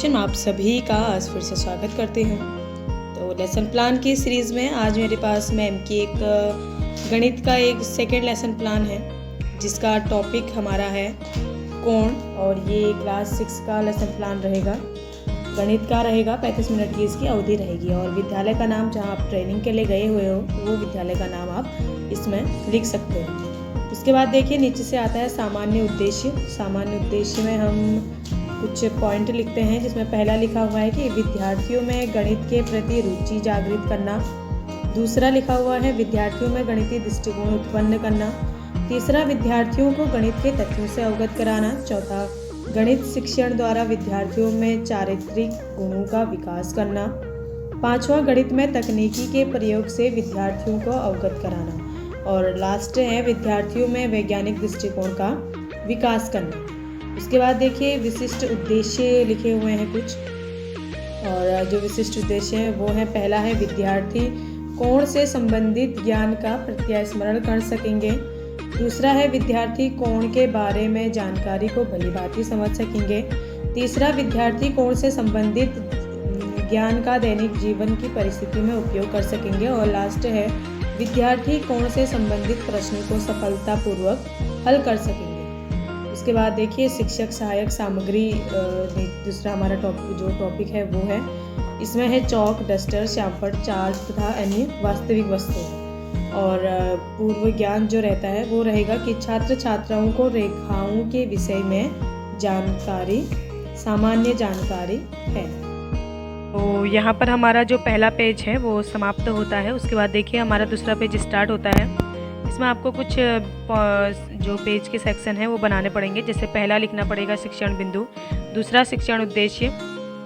Section में आप सभी का आज फिर से स्वागत करती हूँ। तो लेसन प्लान की सीरीज़ में आज मेरे पास मैम की एक गणित का एक सेकेंड लेसन प्लान है जिसका टॉपिक हमारा है कोण, और ये क्लास 6 का लेसन प्लान रहेगा। गणित का रहेगा, 35 मिनट की इसकी अवधि रहेगी, और विद्यालय का नाम जहाँ आप ट्रेनिंग के लिए गए हुए हो वो विद्यालय का नाम आप इसमें लिख सकते हो। उसके बाद देखिए नीचे से आता है सामान्य उद्देश्य। सामान्य उद्देश्य में हम कुछ पॉइंट लिखते हैं, जिसमें पहला लिखा हुआ है कि विद्यार्थियों में गणित के प्रति रुचि जागृत करना। दूसरा लिखा हुआ है विद्यार्थियों में गणितीय दृष्टिकोण उत्पन्न करना। तीसरा विद्यार्थियों को गणित के तथ्यों से अवगत कराना। चौथा गणित शिक्षण द्वारा विद्यार्थियों में चारित्रिक गुणों का विकास करना। पांचवा गणित में तकनीकी के प्रयोग से विद्यार्थियों को अवगत कराना। और लास्ट है विद्यार्थियों में वैज्ञानिक दृष्टिकोण का विकास करना। उसके बाद देखिए विशिष्ट उद्देश्य लिखे हुए हैं कुछ, और जो विशिष्ट उद्देश्य है वो है, पहला है विद्यार्थी कोण से संबंधित ज्ञान का प्रत्यास्मरण कर सकेंगे। दूसरा है विद्यार्थी कोण के बारे में जानकारी को भलीभांति समझ सकेंगे। तीसरा विद्यार्थी कोण से संबंधित ज्ञान का दैनिक जीवन की परिस्थिति में उपयोग कर सकेंगे। और लास्ट है विद्यार्थी कोण से संबंधित प्रश्नों को सफलतापूर्वक हल कर सकेंगे। उसके बाद देखिए शिक्षक सहायक सामग्री, दूसरा हमारा टॉपिक है वो है, इसमें है चौक, डस्टर, श्यामपट्ट, चार्ट तथा अन्य वास्तविक वस्तुएं। और पूर्व ज्ञान जो रहता है वो रहेगा कि छात्र छात्राओं को रेखाओं के विषय में जानकारी, सामान्य जानकारी है। तो यहाँ पर हमारा जो पहला पेज है वो समाप्त होता है। उसके बाद देखिए हमारा दूसरा पेज स्टार्ट होता है। इसमें आपको कुछ जो पेज के सेक्शन है वो बनाने पड़ेंगे। जैसे पहला लिखना पड़ेगा शिक्षण बिंदु, दूसरा शिक्षण उद्देश्य,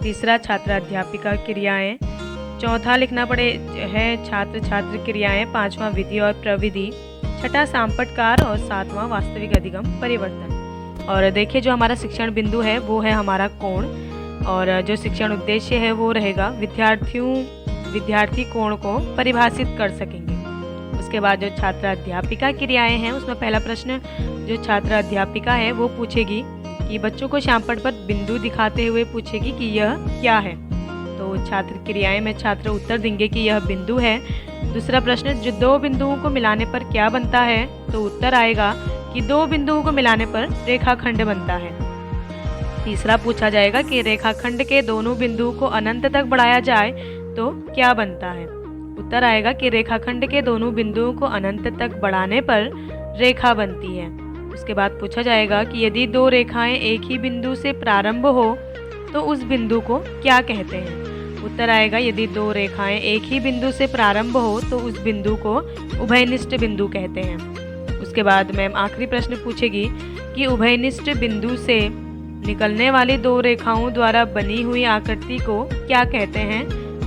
तीसरा छात्र अध्यापिका क्रियाएं, चौथा लिखना पड़े है छात्र छात्र क्रियाएं, पांचवा विधि और प्रविधि, छठा सांपटकार और सातवां वास्तविक अधिगम परिवर्तन। और देखिए जो हमारा शिक्षण बिंदु है वो है हमारा कोण, और जो शिक्षण उद्देश्य है वो रहेगा विद्यार्थी कोण को परिभाषित कर सकेंगे। उसके बाद जो छात्र अध्यापिका क्रियाएं हैं उसमें पहला प्रश्न जो छात्र अध्यापिका है वो पूछेगी कि बच्चों को श्यामपट्ट पर बिंदु दिखाते हुए पूछेगी कि यह क्या है। तो छात्र क्रियाएं में छात्र उत्तर देंगे कि यह बिंदु है। दूसरा प्रश्न जो दो बिंदुओं को मिलाने पर क्या बनता है, तो उत्तर आएगा कि दो बिंदुओं को मिलाने पर रेखाखंड बनता है। तीसरा पूछा जाएगा कि रेखाखंड के दोनों बिंदुओं को अनंत तक बढ़ाया जाए तो क्या बनता है। उत्तर आएगा कि रेखाखंड के दोनों बिंदुओं को अनंत तक बढ़ाने पर रेखा बनती है। उसके बाद पूछा जाएगा कि यदि दो रेखाएं एक ही बिंदु से प्रारंभ हो तो उस बिंदु को क्या कहते हैं। उत्तर आएगा यदि दो रेखाएं एक ही बिंदु से प्रारंभ हो तो उस बिंदु को उभयनिष्ठ बिंदु कहते हैं। उसके बाद मैम आखिरी प्रश्न पूछेगी कि उभयनिष्ठ बिंदु से निकलने वाली दो रेखाओं द्वारा बनी हुई आकृति को क्या कहते हैं।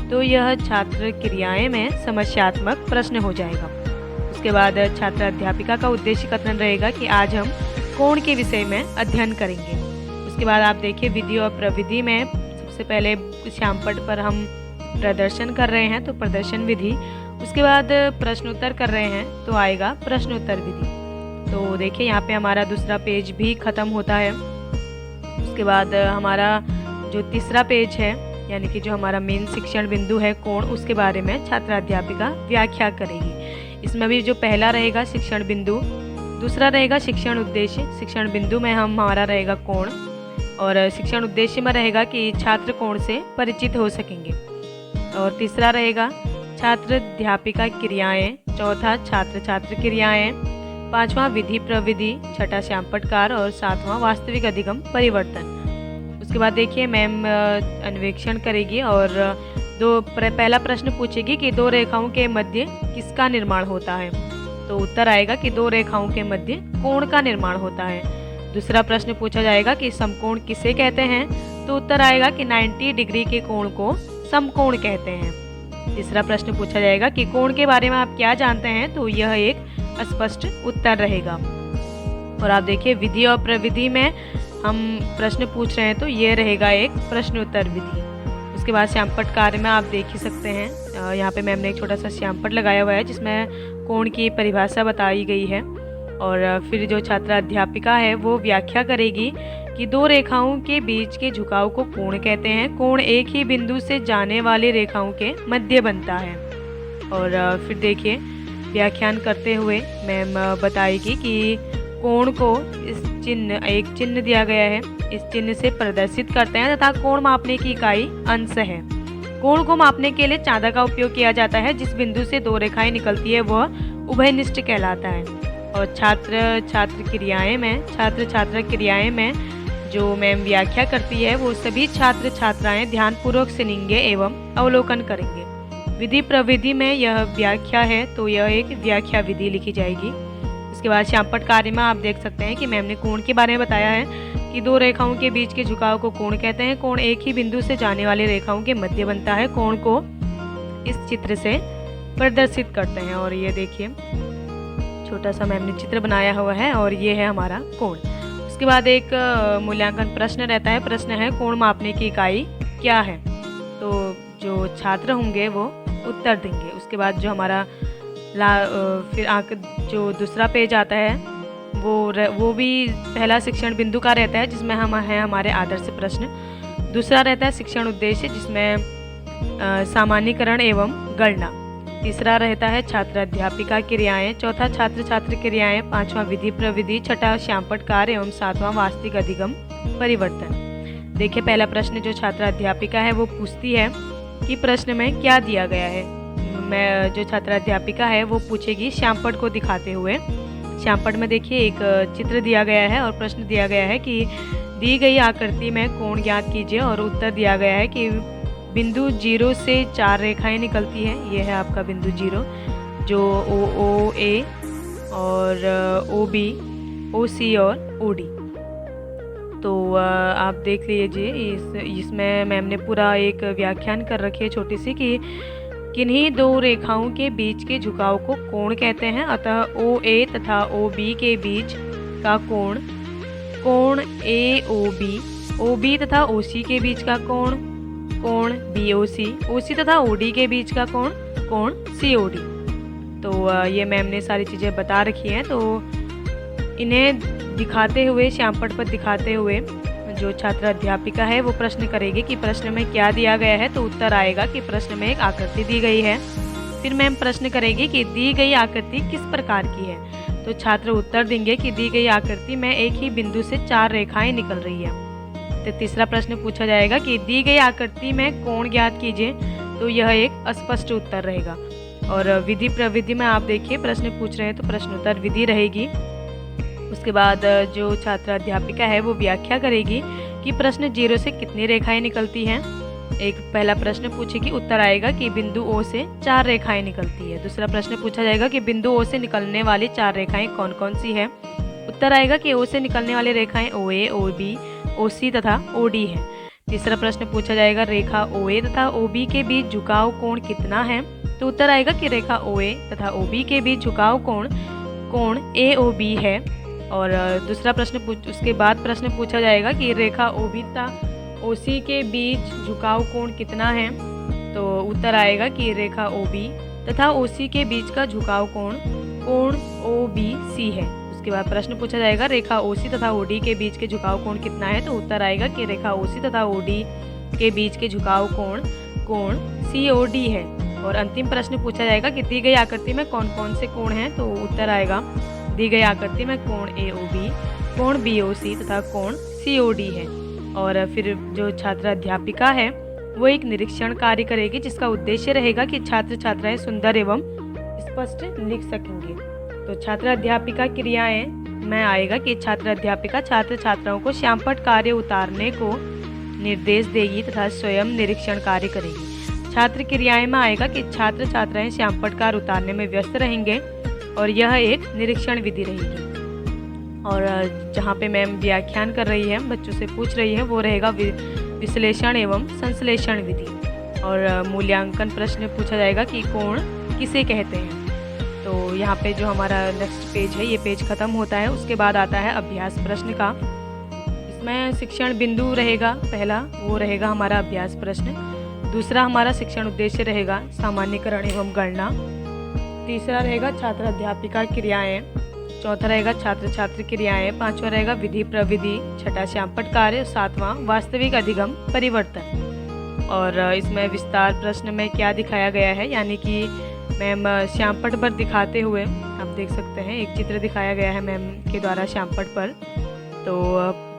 तो यह छात्र क्रियाएं में समस्यात्मक प्रश्न हो जाएगा। उसके बाद छात्र अध्यापिका का उद्देश्य कथन रहेगा कि आज हम कोण के विषय में अध्ययन करेंगे। उसके बाद आप देखिए विधि और प्रविधि में सबसे पहले श्यामपट्ट पर हम प्रदर्शन कर रहे हैं तो प्रदर्शन विधि। उसके बाद प्रश्नोत्तर कर रहे हैं तो आएगा प्रश्नोत्तर विधि। तो देखिए यहाँ पे हमारा दूसरा पेज भी खत्म होता है। उसके बाद हमारा जो तीसरा पेज है यानी कि जो हमारा मेन शिक्षण बिंदु है कोण, उसके बारे में छात्र अध्यापिका व्याख्या करेगी। इसमें भी जो पहला रहेगा शिक्षण बिंदु, दूसरा रहेगा शिक्षण उद्देश्य। शिक्षण बिंदु में हमारा रहेगा कोण, और शिक्षण उद्देश्य में रहेगा कि छात्र कोण से परिचित हो सकेंगे। और तीसरा रहेगा छात्र अध्यापिका क्रियाएं, चौथा छात्र छात्र क्रियाएं, पांचवा विधि प्रविधि, छठा श्यामपट्टकार और सातवां वास्तविक अधिगम परिवर्तन। उसके बाद देखिए मैम अन्वेषण करेगी और पहला प्रश्न पूछेगी कि दो रेखाओं के मध्य किसका निर्माण होता है। तो उत्तर आएगा कि दो रेखाओं के मध्य कोण का निर्माण होता है। दूसरा प्रश्न पूछा जाएगा कि समकोण किसे कहते हैं। तो उत्तर आएगा कि 90 डिग्री के कोण को समकोण कहते हैं। तीसरा प्रश्न पूछा जाएगा कि कोण के बारे में आप क्या जानते हैं। तो यह एक स्पष्ट उत्तर रहेगा। और आप देखिए विधि और प्रविधि में हम प्रश्न पूछ रहे हैं तो ये रहेगा एक प्रश्नोत्तर विधि। उसके बाद श्यामपट्ट कार्य में आप देख ही सकते हैं, यहाँ पे मैम ने एक छोटा सा श्यामपट्ट लगाया हुआ है जिसमें कोण की परिभाषा बताई गई है। और फिर जो छात्रा अध्यापिका है वो व्याख्या करेगी कि दो रेखाओं के बीच के झुकाव को कोण कहते हैं। कोण एक ही बिंदु से जाने वाली रेखाओं के मध्य बनता है। और फिर देखिए व्याख्यान करते हुए मैम बताएगी कि कोण को एक चिन्ह दिया गया है, इस चिन्ह से प्रदर्शित करते हैं तथा कोण मापने की इकाई अंश है। कोण को मापने के लिए चांदा का उपयोग किया जाता है। जिस बिंदु से दो रेखाएं निकलती है वह उभयनिष्ठ कहलाता है। और छात्र छात्रा क्रियाएं में जो मैम व्याख्या करती है वो सभी छात्र छात्राएं ध्यानपूर्वक सुनेंगे एवं अवलोकन करेंगे। विधि प्रविधि में यह व्याख्या है तो यह एक व्याख्या विधि लिखी जाएगी। इसके बाद श्यामपट्ट कार्य में आप देख सकते हैं कि मैम ने कोण के बारे में बताया है कि दो रेखाओं के बीच के झुकाव को कोण कहते हैं। कोण एक ही बिंदु से जाने वाली रेखाओं के मध्य बनता है। कोण को इस चित्र से प्रदर्शित करते हैं। और ये देखिए छोटा सा मैम ने चित्र बनाया हुआ है और ये है हमारा कोण। उसके बाद एक मूल्यांकन प्रश्न रहता है। प्रश्न है कोण मापने की इकाई क्या है। तो जो छात्र होंगे वो उत्तर देंगे। उसके बाद जो हमारा जो दूसरा पेज आता है वो भी पहला शिक्षण बिंदु का रहता है जिसमें हम है हमारे आदर्श प्रश्न। दूसरा रहता है शिक्षण उद्देश्य जिसमें सामान्यीकरण एवं गणना। तीसरा रहता है छात्र अध्यापिका क्रियाएं। चौथा छात्र छात्र क्रियाएं। पांचवा विधि प्रविधि। छठा श्यामपट्ट कार्य एवं सातवां वास्तविक अधिगम परिवर्तन। देखिए पहला प्रश्न जो छात्र अध्यापिका है वो पूछती है कि प्रश्न में क्या दिया गया है। मैं जो छात्र अध्यापिका है वो पूछेगी श्यामपट्ट को दिखाते हुए। श्यामपट्ट में देखिए एक चित्र दिया गया है और प्रश्न दिया गया है कि दी गई आकृति में कोण ज्ञात कीजिए। और उत्तर दिया गया है कि बिंदु 0 से 4 रेखाएं निकलती है। ये है आपका बिंदु 0 जो OA और OB, OC और OD। तो आप देख लीजिए इसमें मैम ने पूरा एक व्याख्यान कर रखी है छोटी सी कि किन्हीं दो रेखाओं के बीच के झुकाव को कोण कहते हैं। अतः OA तथा OB के बीच का कोण AOB, OB तथा OC के बीच का कोण BOC, OC तथा OD के बीच का कोण COD। तो ये मैम ने सारी चीज़ें बता रखी हैं। तो इन्हें दिखाते हुए श्यामपट्ट पर दिखाते हुए जो छात्र अध्यापिका है वो प्रश्न करेगी कि प्रश्न में क्या दिया गया है। तो उत्तर आएगा कि प्रश्न में एक आकृति दी गई है। फिर मैम प्रश्न करेगी कि दी गई आकृति किस प्रकार की है। तो छात्र उत्तर देंगे कि दी गई आकृति में एक ही बिंदु से 4 रेखाएं निकल रही है। तो तीसरा प्रश्न पूछा जाएगा कि दी गई आकृति में कोण ज्ञात कीजिए। तो यह एक अस्पष्ट उत्तर रहेगा। और विधि प्रविधि में आप देखिए प्रश्न पूछ रहे हैं तो प्रश्नोत्तर विधि रहेगी। उसके बाद जो छात्र अध्यापिका है वो व्याख्या करेगी कि प्रश्न 0 से कितनी रेखाएं निकलती हैं। एक पहला प्रश्न पूछेगी, उत्तर आएगा कि बिंदु O से 4 रेखाएं निकलती है। दूसरा प्रश्न पूछा जाएगा कि बिंदु O से निकलने वाली 4 रेखाएं कौन कौन सी है। उत्तर आएगा कि O से निकलने वाली रेखाएं OA, OB, OC तथा OD है। तीसरा प्रश्न पूछा जाएगा रेखा OA तथा OB के बीच झुकाव कोण कितना है। तो उत्तर आएगा कि रेखा OA तथा OB के बीच झुकाव कोण AOB है। और दूसरा प्रश्न उसके बाद प्रश्न पूछा जाएगा कि रेखा OB तथा OC के बीच झुकाव कोण कितना है। तो उत्तर आएगा कि रेखा OB तथा OC के बीच का झुकाव कोण OBC है। उसके बाद प्रश्न पूछा जाएगा रेखा OC तथा OD के बीच के झुकाव कोण कितना है। तो उत्तर आएगा कि रेखा OC तथा OD के बीच के झुकाव कोण COD है। और अंतिम प्रश्न पूछा जाएगा कि दी गई आकृति में कौन कौन से कोण हैं। तो उत्तर आएगा दी गई आकृति में कोण AOB, कोण BOC तथा कोण COD है। और फिर जो छात्र अध्यापिका है वो एक निरीक्षण कार्य करेगी जिसका उद्देश्य रहेगा कि छात्र छात्राएं सुंदर एवं स्पष्ट लिख सकेंगे। तो छात्र अध्यापिका क्रियाएं में आएगा कि छात्र अध्यापिका छात्र छात्राओं को श्यामपट्ट कार्य उतारने को निर्देश देगी तथा स्वयं निरीक्षण कार्य करेगी। छात्र क्रियाएं में आएगा कि छात्र छात्राएं श्यामपट्ट कार्य उतारने में व्यस्त रहेंगे और यह एक निरीक्षण विधि रहेगी। और जहाँ पे मैम व्याख्यान कर रही है बच्चों से पूछ रही है वो रहेगा विश्लेषण एवं संश्लेषण विधि। और मूल्यांकन प्रश्न पूछा जाएगा कि कोण किसे कहते हैं। तो यहाँ पे जो हमारा नेक्स्ट पेज है ये पेज खत्म होता है। उसके बाद आता है अभ्यास प्रश्न का। इसमें शिक्षण बिंदु रहेगा, पहला वो रहेगा हमारा अभ्यास प्रश्न। दूसरा हमारा शिक्षण उद्देश्य रहेगा सामान्यीकरण एवं गणना। तीसरा रहेगा छात्र अध्यापिका क्रियाएं। चौथा रहेगा छात्र छात्र क्रियाएं, पांचवा रहेगा विधि प्रविधि, छठा श्यामपट्ट कार्य, सातवां वास्तविक अधिगम परिवर्तन। और इसमें विस्तार प्रश्न में क्या दिखाया गया है, यानी कि मैम श्यामपट्ट पर दिखाते हुए आप देख सकते हैं एक चित्र दिखाया गया है मैम के द्वारा श्यामपट्ट पर। तो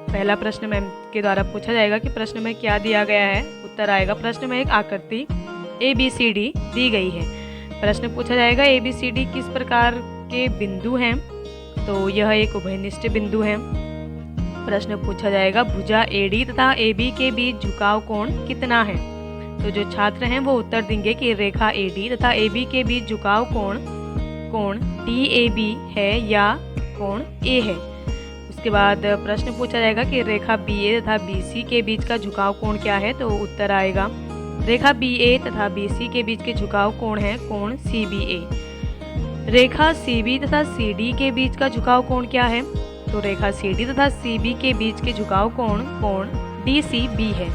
पहला प्रश्न मैम के द्वारा पूछा जाएगा कि प्रश्न में क्या दिया गया है। उत्तर आएगा प्रश्न में एक आकृति ABCD दी गई है। प्रश्न पूछा जाएगा ABCD किस प्रकार के बिंदु हैं, तो यह एक उभयनिष्ठ बिंदु है। प्रश्न पूछा जाएगा भुजा AD तथा AB के बीच झुकाव कोण कितना है, तो जो छात्र हैं वो उत्तर देंगे कि रेखा AD तथा AB के बीच झुकाव कोण DAB है या कोण A है। उसके बाद प्रश्न पूछा जाएगा कि रेखा BA तथा BC के बीच का झुकाव कोण क्या है, तो उत्तर आएगा रेखा BA तथा BC के बीच के झुकाव कोण है कोण CBA। रेखा CB तथा CD के बीच का झुकाव कोण क्या है, तो रेखा CD तथा CB के बीच के झुकाव कोण DCB है।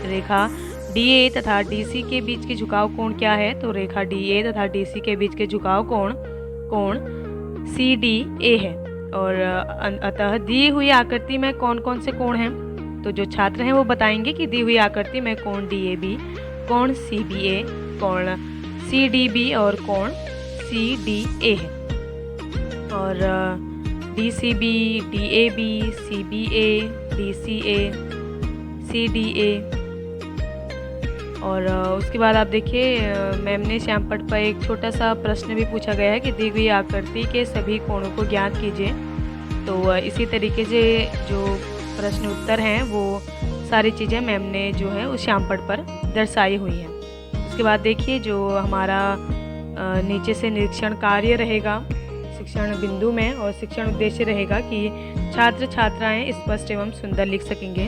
रेखा DA तथा DC के बीच के झुकाव कोण क्या है, तो रेखा DA तथा DC के बीच के झुकाव कोण CDA है। और अतः दी हुई आकृति में कौन कौन से कोण हैं, तो जो छात्र हैं वो बताएंगे कि दी हुई आकृति में कोण DAB, कोण CBA, कोण CDB और कोण CDA है। और DCB, DAB, CBA, DCA, CDA। और उसके बाद आप देखिए मैम ने श्यामपट्ट पर एक छोटा सा प्रश्न भी पूछा गया है कि दी गई आकृति के सभी कोणों को ज्ञात कीजिए। तो इसी तरीके से जो प्रश्न उत्तर हैं वो सारी चीज़ें मैम ने जो है उस श्यामपट्ट पर दर्शाई हुई हैं। उसके बाद देखिए जो हमारा नीचे से निरीक्षण कार्य रहेगा शिक्षण बिंदु में, और शिक्षण उद्देश्य रहेगा कि छात्र छात्राएँ स्पष्ट एवं सुंदर लिख सकेंगे।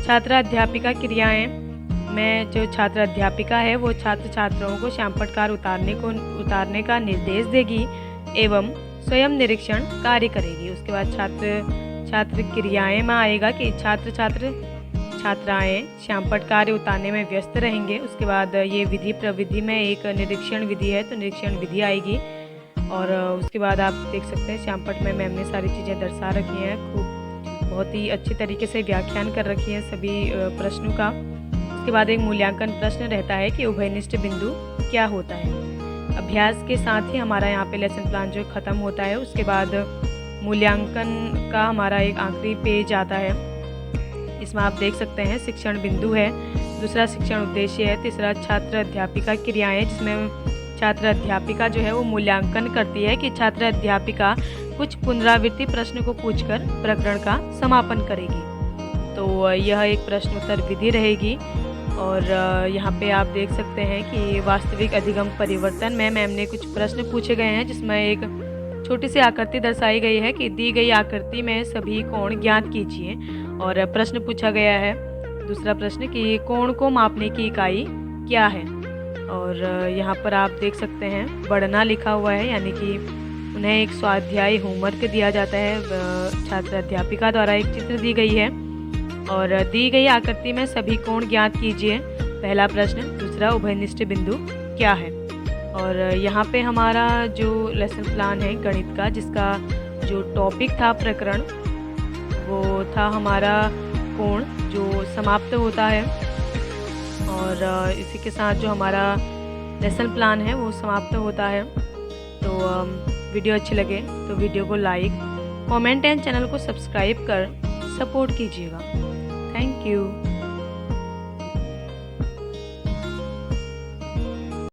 छात्रा अध्यापिका क्रियाएँ में जो छात्र अध्यापिका है वो छात्र छात्राओं को श्यामपट्ट कार्य उतारने का निर्देश देगी एवं स्वयं निरीक्षण कार्य करेगी। उसके बाद छात्र क्रियाएं में आएगा कि छात्र छात्राएं श्यामपट्ट कार्य उतारने में व्यस्त रहेंगे। उसके बाद ये विधि प्रविधि में एक निरीक्षण विधि है, तो निरीक्षण विधि आएगी। और उसके बाद आप देख सकते हैं श्यामपट्ट में मैम ने सारी चीज़ें दर्शा रखी हैं, खूब बहुत ही अच्छी तरीके से व्याख्यान कर रखी है सभी प्रश्नों का। उसके बाद एक मूल्यांकन प्रश्न रहता है कि उभयनिष्ठ बिंदु क्या होता है। अभ्यास के साथ ही हमारा यहाँ पे लेसन प्लान जो ख़त्म होता है। उसके बाद मूल्यांकन का हमारा एक आखिरी पेज आता है। इसमें आप देख सकते हैं शिक्षण बिंदु है, दूसरा शिक्षण उद्देश्य है, तीसरा छात्र अध्यापिका क्रियाएं, जिसमें छात्र अध्यापिका जो है वो मूल्यांकन करती है कि छात्र अध्यापिका कुछ पुनरावृत्ति प्रश्न को पूछकर प्रकरण का समापन करेगी। तो यह एक प्रश्न उत्तर विधि रहेगी। और यहाँ पे आप देख सकते हैं कि वास्तविक अधिगम परिवर्तन में मैम ने कुछ प्रश्न पूछे गए हैं, जिसमें एक छोटी सी आकृति दर्शाई गई है कि दी गई आकृति में सभी कोण ज्ञात कीजिए। और प्रश्न पूछा गया है दूसरा प्रश्न कि कोण को मापने की इकाई क्या है। और यहाँ पर आप देख सकते हैं बढ़ना लिखा हुआ है, यानी कि उन्हें एक स्वाध्याय होमवर्क दिया जाता है। छात्र अध्यापिका द्वारा एक चित्र दी गई है और दी गई आकृति में सभी कोण ज्ञात कीजिए, पहला प्रश्न। दूसरा उभयनिष्ठ बिंदु क्या है। और यहाँ पे हमारा जो लेसन प्लान है गणित का, जिसका जो टॉपिक था प्रकरण, वो था हमारा कोण, जो समाप्त होता है। और इसी के साथ जो हमारा लेसन प्लान है वो समाप्त होता है। तो वीडियो अच्छी लगे तो वीडियो को लाइक, कमेंट एंड चैनल को सब्सक्राइब कर सपोर्ट कीजिएगा। Thank you.